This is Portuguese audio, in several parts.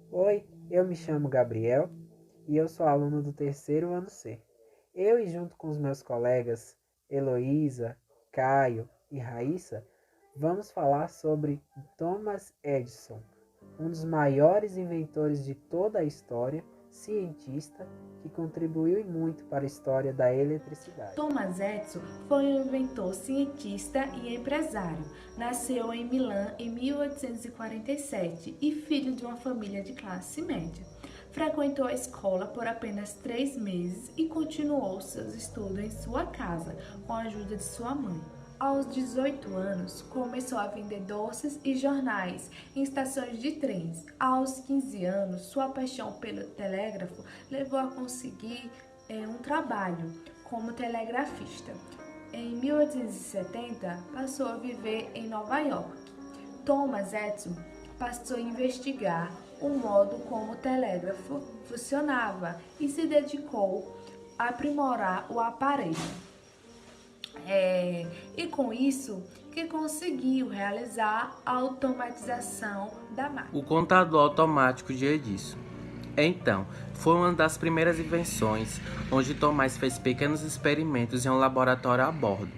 Oi, eu me chamo Gabriel e eu sou aluno do terceiro ano C. Eu e junto com os meus colegas Heloísa, Caio e Raíssa, vamos falar sobre Thomas Edison, um dos maiores inventores de toda a história, cientista que contribuiu muito para a história da eletricidade. Thomas Edison foi um inventor, cientista e empresário. Nasceu em Milão em 1847 e filho de uma família de classe média. Frequentou a escola por apenas 3 meses e continuou seus estudos em sua casa, com a ajuda de sua mãe. Aos 18 anos, começou a vender doces e jornais em estações de trens. Aos 15 anos, sua paixão pelo telégrafo levou a conseguir um trabalho como telegrafista. Em 1870, passou a viver em Nova York. Thomas Edison passou a investigar o modo como o telégrafo funcionava e se dedicou a aprimorar o aparelho. E com isso, que conseguiu realizar a automatização da máquina. O contador automático de Edison. Então, foi uma das primeiras invenções onde Tomás fez pequenos experimentos em um laboratório a bordo.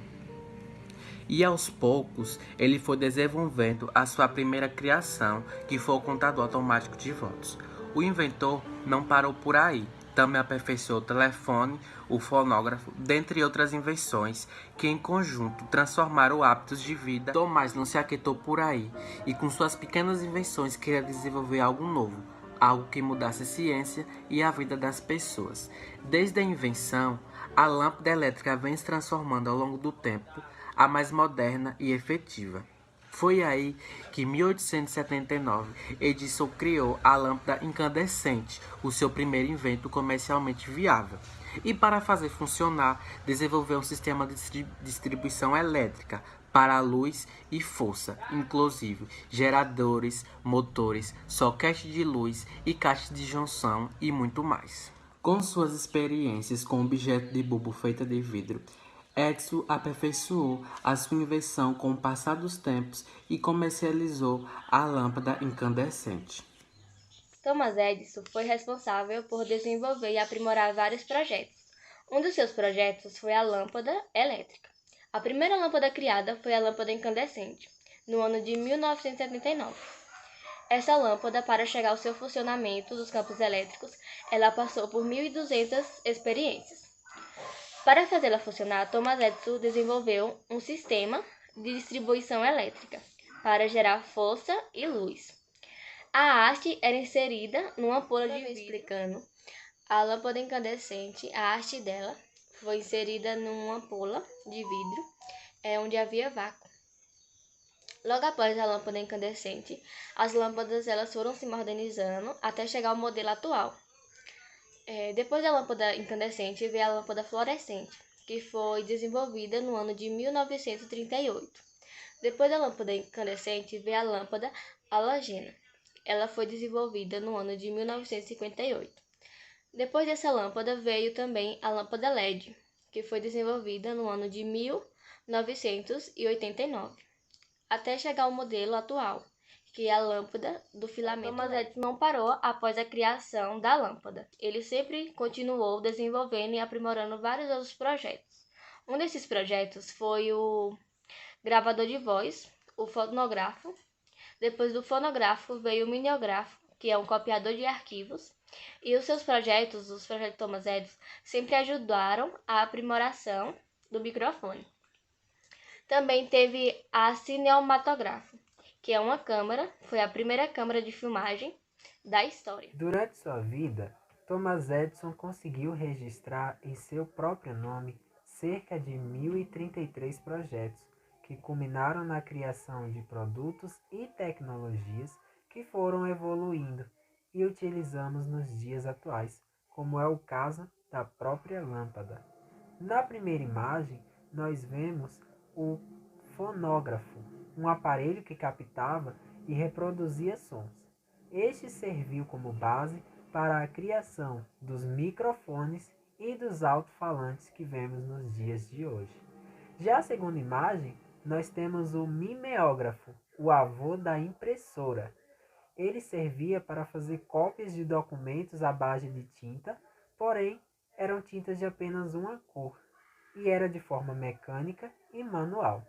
E aos poucos, ele foi desenvolvendo a sua primeira criação, que foi o contador automático de votos. O inventor não parou por aí. Também aperfeiçoou o telefone, o fonógrafo, dentre outras invenções que em conjunto transformaram hábitos de vida. Tomás não se aquietou por aí e com suas pequenas invenções queria desenvolver algo novo, algo que mudasse a ciência e a vida das pessoas. Desde a invenção, a lâmpada elétrica vem se transformando ao longo do tempo a mais moderna e efetiva. Foi aí que, em 1879, Edison criou a lâmpada incandescente, o seu primeiro invento comercialmente viável. E para fazer funcionar, desenvolveu um sistema de distribuição elétrica para a luz e força, inclusive geradores, motores, soquete de luz e caixa de junção e muito mais. Com suas experiências com objeto de bulbo feita de vidro, Edison aperfeiçoou a sua invenção com o passar dos tempos e comercializou a lâmpada incandescente. Thomas Edison foi responsável por desenvolver e aprimorar vários projetos. Um dos seus projetos foi a lâmpada elétrica. A primeira lâmpada criada foi a lâmpada incandescente, no ano de 1979. Essa lâmpada, para chegar ao seu funcionamento dos campos elétricos, ela passou por 1.200 experiências. Para fazê-la funcionar, Thomas Edison desenvolveu um sistema de distribuição elétrica para gerar força e luz. A haste era inserida numa ampola de vidro. Explicando, a lâmpada incandescente, a haste dela foi inserida numa ampola de vidro, onde havia vácuo. Logo após a lâmpada incandescente, as lâmpadas elas foram se modernizando até chegar ao modelo atual. Depois da lâmpada incandescente veio a lâmpada fluorescente, que foi desenvolvida no ano de 1938. Depois da lâmpada incandescente veio a lâmpada halogênea. Ela foi desenvolvida no ano de 1958. Depois dessa lâmpada veio também a lâmpada LED, que foi desenvolvida no ano de 1989, até chegar ao modelo atual, que é a lâmpada do filamento. Thomas Edison não parou após a criação da lâmpada. Ele sempre continuou desenvolvendo e aprimorando vários outros projetos. Um desses projetos foi o gravador de voz, o fonógrafo. Depois do fonógrafo veio o mimeógrafo, que é um copiador de arquivos. E os projetos de Thomas Edison, sempre ajudaram a aprimoração do microfone. Também teve a cinematográfica, que é uma câmera, foi a primeira câmera de filmagem da história. Durante sua vida, Thomas Edison conseguiu registrar em seu próprio nome cerca de 1.033 projetos, que culminaram na criação de produtos e tecnologias que foram evoluindo e utilizamos nos dias atuais, como é o caso da própria lâmpada. Na primeira imagem, nós vemos o fonógrafo, um aparelho que captava e reproduzia sons. Este serviu como base para a criação dos microfones e dos alto-falantes que vemos nos dias de hoje. Já a segunda imagem, nós temos o mimeógrafo, o avô da impressora. Ele servia para fazer cópias de documentos à base de tinta, porém eram tintas de apenas uma cor e era de forma mecânica e manual.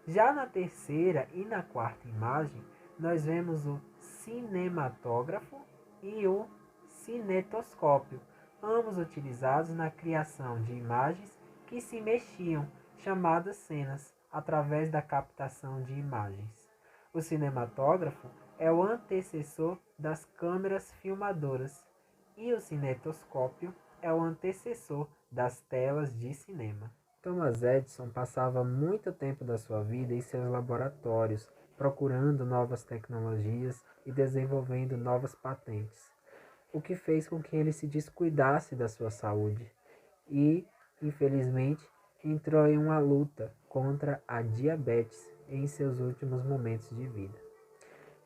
Já na terceira e na quarta imagem, nós vemos o cinematógrafo e o cinetoscópio, ambos utilizados na criação de imagens que se mexiam, chamadas cenas, através da captação de imagens. O cinematógrafo é o antecessor das câmeras filmadoras e o cinetoscópio é o antecessor das telas de cinema. Thomas Edison passava muito tempo da sua vida em seus laboratórios, procurando novas tecnologias e desenvolvendo novas patentes, o que fez com que ele se descuidasse da sua saúde e, infelizmente, entrou em uma luta contra a diabetes em seus últimos momentos de vida.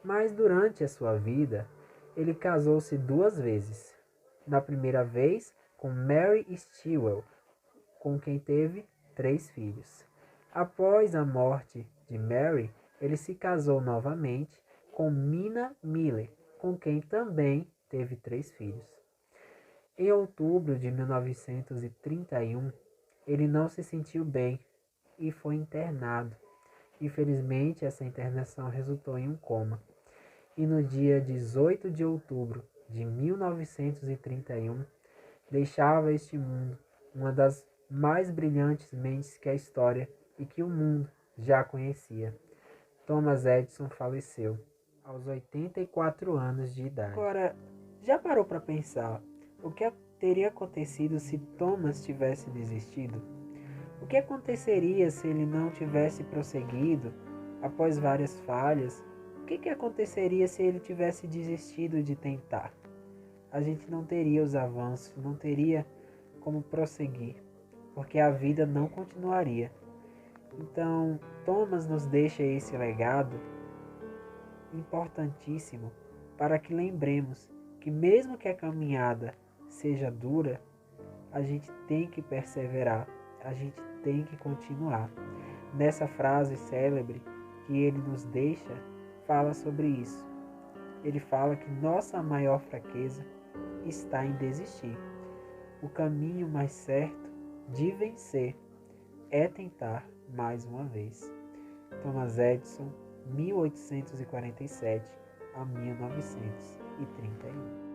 Mas durante a sua vida, ele casou-se 2 vezes. Na primeira vez com Mary Stewart, com quem teve 3 filhos. Após a morte de Mary, ele se casou novamente com Minna Miller, com quem também teve 3 filhos. Em outubro de 1931, ele não se sentiu bem e foi internado. Infelizmente, essa internação resultou em um coma. E no dia 18 de outubro de 1931, deixava este mundo uma das mais brilhantes mentes que a história e que o mundo já conhecia. Thomas Edison faleceu aos 84 anos de idade. Agora, já parou para pensar o que teria acontecido se Thomas tivesse desistido? O que aconteceria se ele não tivesse prosseguido após várias falhas? O que aconteceria se ele tivesse desistido de tentar? A gente não teria os avanços, não teria como prosseguir, porque a vida não continuaria. Então, Thomas nos deixa esse legado importantíssimo para que lembremos que mesmo que a caminhada seja dura, a gente tem que perseverar, a gente tem que continuar. Nessa frase célebre que ele nos deixa, fala sobre isso. Ele fala que nossa maior fraqueza está em desistir. O caminho mais certo de vencer é tentar mais uma vez. Thomas Edison, 1847 a 1931.